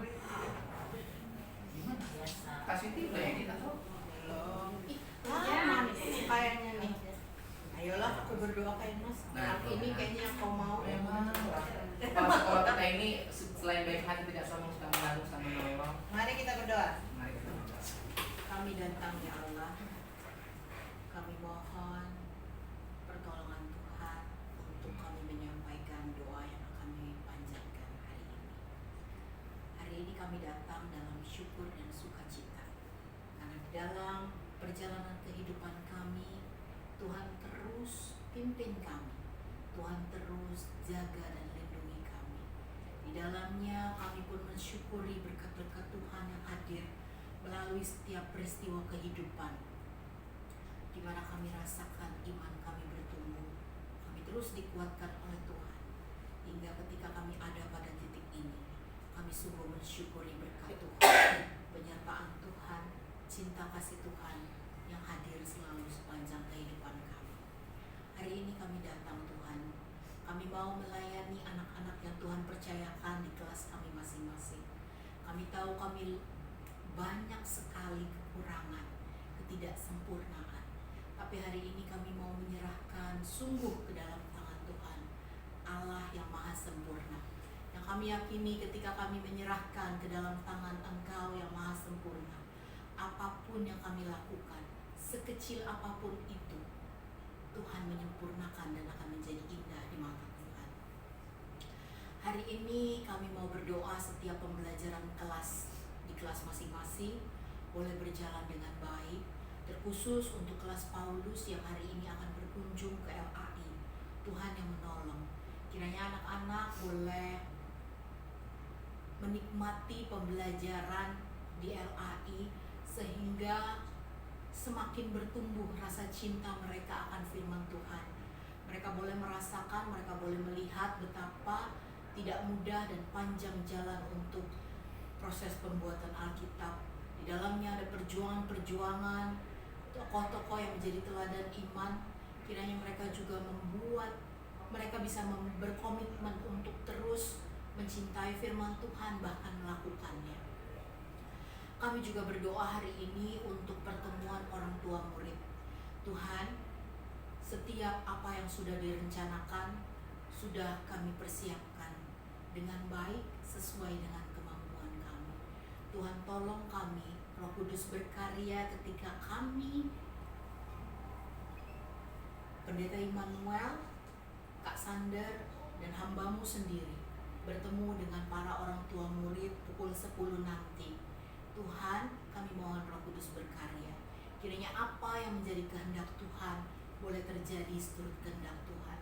Kak Siti udah edit atau? Belum. Lama nih kayaknya nih. Ayolah aku berdoa ke Enos. Nah, Ini kayaknya yang kau mau. Memang. Kalau sekolah kita ini selain baik hati tidak sombong, suka mengagung, suka menolong. Mari kita berdoa. Mari kita berdoa. Kami datang ya Allah. Kami mohon pertolongan Tuhan untuk kami menyampaikan doa yang akan kami panjatkan hari ini. Hari ini kami datang dalam syukur dan sukacita. Karena di dalam perjalanan kehidupan kami, Tuhan terus pimpin kami. Tuhan terus jaga dan lindungi kami. Di dalamnya kami pun mensyukuri berkat-berkat Tuhan yang hadir melalui setiap peristiwa kehidupan, di mana kami rasakan iman kami bertumbuh, kami terus dikuatkan oleh Tuhan, hingga ketika kami ada pada titik ini, kami sungguh mensyukuri berkat Tuhan, penyertaan Tuhan, cinta kasih Tuhan yang hadir selalu sepanjang kehidupan kami. Hari ini kami datang Tuhan, kami mau melayani anak-anak yang Tuhan percayakan di kelas kami masing-masing. Kami tahu kami banyak sekali kekurangan, ketidaksempurnaan. Tapi hari ini kami mau menyerahkan sungguh ke dalam tangan Tuhan, Allah yang maha sempurna. Yang kami yakini ketika kami menyerahkan ke dalam tangan Engkau yang maha sempurna, apapun yang kami lakukan, sekecil apapun itu, Tuhan menyempurnakan dan akan menjadi indah di mata Tuhan. Hari ini kami mau berdoa setiap pembelajaran di kelas masing-masing boleh berjalan dengan baik, terkhusus untuk kelas Paulus yang hari ini akan berkunjung ke LAI. Tuhan yang menolong. Kiranya anak-anak boleh menikmati pembelajaran di LAI sehingga semakin bertumbuh rasa cinta mereka akan firman Tuhan. Mereka boleh merasakan, mereka boleh melihat betapa tidak mudah dan panjang jalan untuk proses pembuatan Alkitab. Di dalamnya ada perjuangan-perjuangan, tokoh-tokoh yang menjadi teladan iman. Kiranya mereka juga mereka bisa berkomitmen untuk terus mencintai firman Tuhan, bahkan melakukannya. Kami juga berdoa hari ini untuk pertemuan orang tua murid. Tuhan, setiap apa apa yang sudah direncanakan sudah kami persiapkan dengan baik sesuai dengan kemampuan kami. Tuhan tolong kami, Roh Kudus berkarya ketika kami, Pendeta Immanuel, Kak Sander, dan hambamu sendiri bertemu dengan para orang tua murid pukul 10 nanti. Tuhan, kami mohon Roh Kudus berkarya. Kiranya apa yang menjadi kehendak Tuhan boleh terjadi seturut kehendak Tuhan.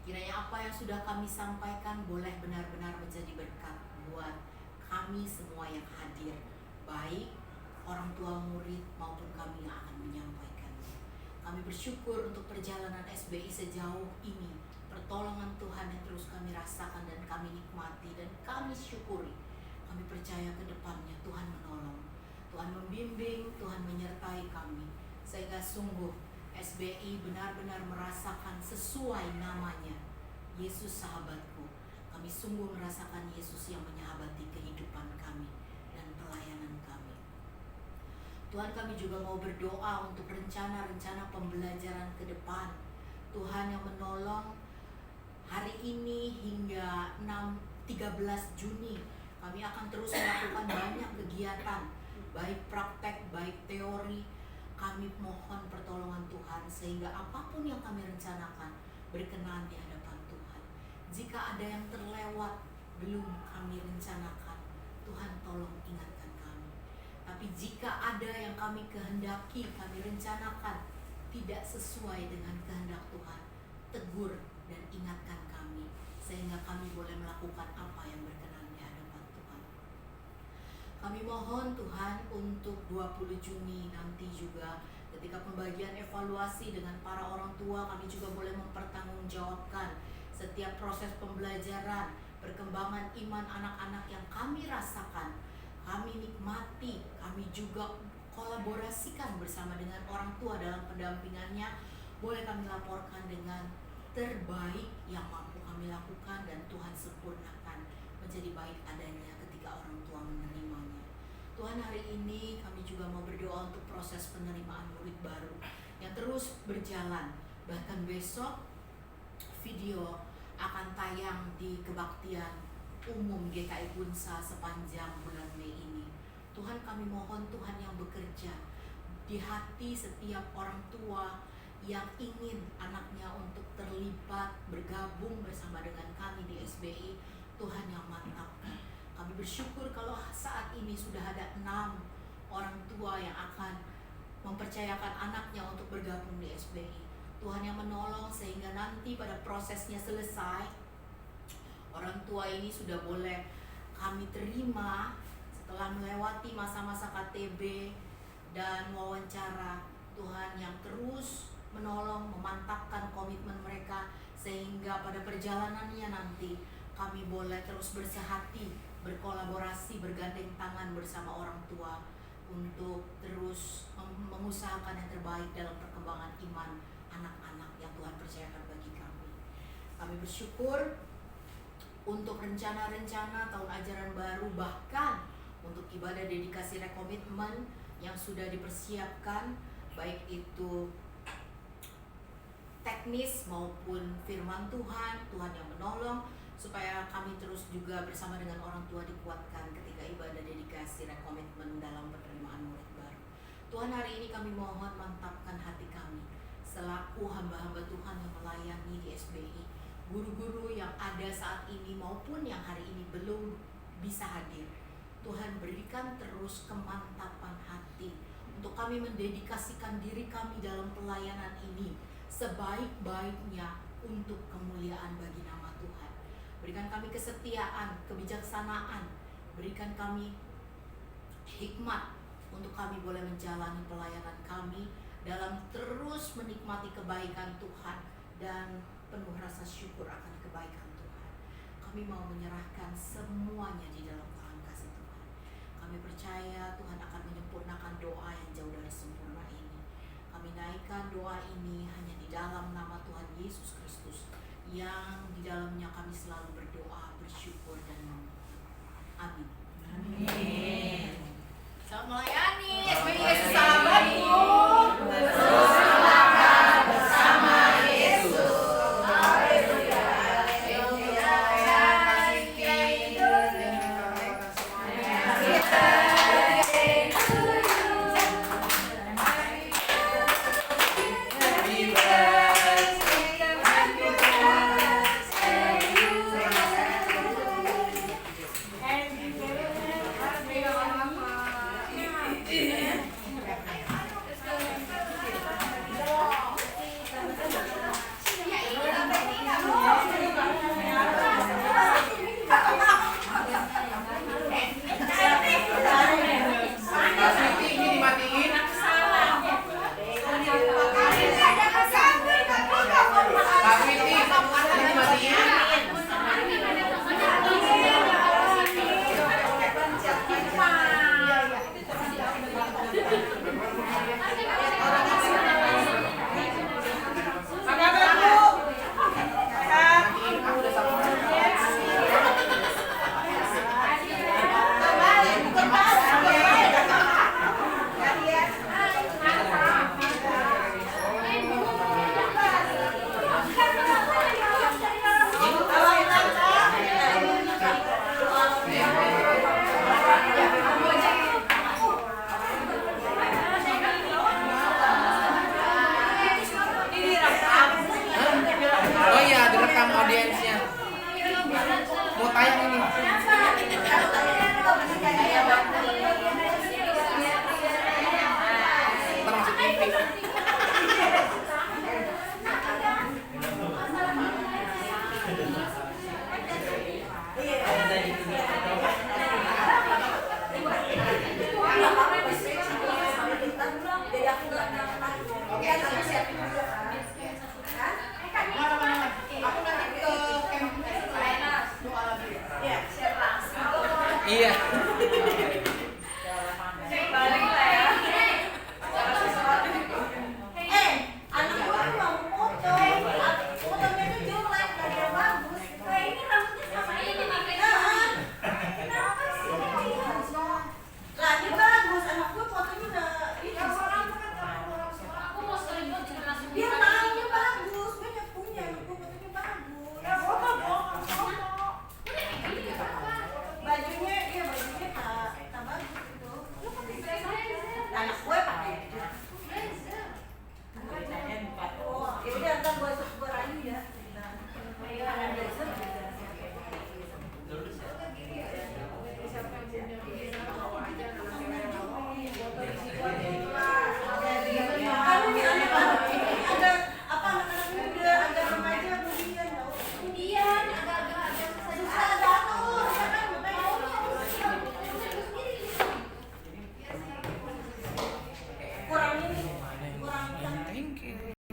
Kiranya apa yang sudah kami sampaikan boleh benar-benar menjadi berkat buat kami semua yang hadir, baik orang tua murid maupun kami yang akan menyampaikannya. Kami bersyukur untuk perjalanan SBI sejauh ini, pertolongan Tuhan yang terus kami rasakan dan kami nikmati dan kami syukuri. Kami percaya ke depannya Tuhan menolong, Tuhan membimbing, Tuhan menyertai kami, sehingga sungguh SBI benar-benar merasakan sesuai namanya, Yesus sahabatku. Kami sungguh merasakan Yesus yang menyahabati kehidupan kami dan pelayanan kami. Tuhan, kami juga mau berdoa untuk rencana-rencana pembelajaran ke depan. Tuhan yang menolong hari ini hingga 13 Juni kami akan terus melakukan banyak kegiatan, baik praktek, baik teori. Kami mohon pertolongan Tuhan sehingga apapun yang kami rencanakan berkenan di hadapan Tuhan. Jika ada yang terlewat belum kami rencanakan, Tuhan tolong ingatkan kami. Tapi jika ada yang kami kehendaki, kami rencanakan tidak sesuai dengan kehendak Tuhan, tegur dan ingatkan kami sehingga kami boleh melakukan apa yang berkenan di hadapan Tuhan. Kami mohon Tuhan untuk 20 Juni nanti juga ketika pembagian evaluasi dengan para orang tua, kami juga boleh mempertanggungjawabkan setiap proses pembelajaran, perkembangan iman anak-anak yang kami rasakan, kami nikmati, kami juga kolaborasikan bersama dengan orang tua dalam pendampingannya. Boleh kami laporkan dengan terbaik yang mampu kami lakukan dan Tuhan sempurnakan menjadi baik adanya ketika orang tua menerimanya. Tuhan, hari ini kami juga mau berdoa untuk proses penerimaan murid baru yang terus berjalan. Bahkan besok video akan tayang di kebaktian umum GKI Unsa sepanjang bulan Mei ini. Tuhan, kami mohon Tuhan yang bekerja di hati setiap orang tua yang ingin anaknya untuk terlibat, bergabung bersama dengan kami di SBI. Tuhan yang mantapkan. Kami bersyukur kalau saat ini sudah ada 6 orang tua yang akan mempercayakan anaknya untuk bergabung di SBI. Tuhan yang menolong sehingga nanti pada prosesnya selesai, orang tua ini sudah boleh kami terima setelah melewati masa-masa KTB dan wawancara. Tuhan yang terus menolong, memantapkan komitmen mereka sehingga pada perjalanannya nanti kami boleh terus bersehati, berkolaborasi, bergandeng tangan bersama orang tua untuk terus mengusahakan yang terbaik dalam perkembangan iman anak-anak yang Tuhan percayakan bagi kami. Kami bersyukur untuk rencana-rencana tahun ajaran baru, bahkan untuk ibadah dedikasi rekomitmen yang sudah dipersiapkan, baik itu teknis maupun firman Tuhan, Tuhan yang menolong supaya kami terus juga bersama dengan orang tua dikuatkan ketika ibadah dedikasi rekomitmen dalam penerimaan murid baru. Tuhan, hari ini kami mohon mantapkan hati kami selaku hamba-hamba Tuhan yang melayani di SBI, guru-guru yang ada saat ini maupun yang hari ini belum bisa hadir. Tuhan, berikan terus kemantapan hati untuk kami mendedikasikan diri kami dalam pelayanan ini sebaik-baiknya untuk kemuliaan bagi nama Tuhan. Berikan kami kesetiaan, kebijaksanaan, berikan kami hikmat untuk kami boleh menjalani pelayanan kami dalam terus menikmati kebaikan Tuhan dan penuh rasa syukur akan kebaikan Tuhan. Kami mau menyerahkan semuanya di dalam tangan kasih Tuhan. Kami percaya Tuhan akan menyempurnakan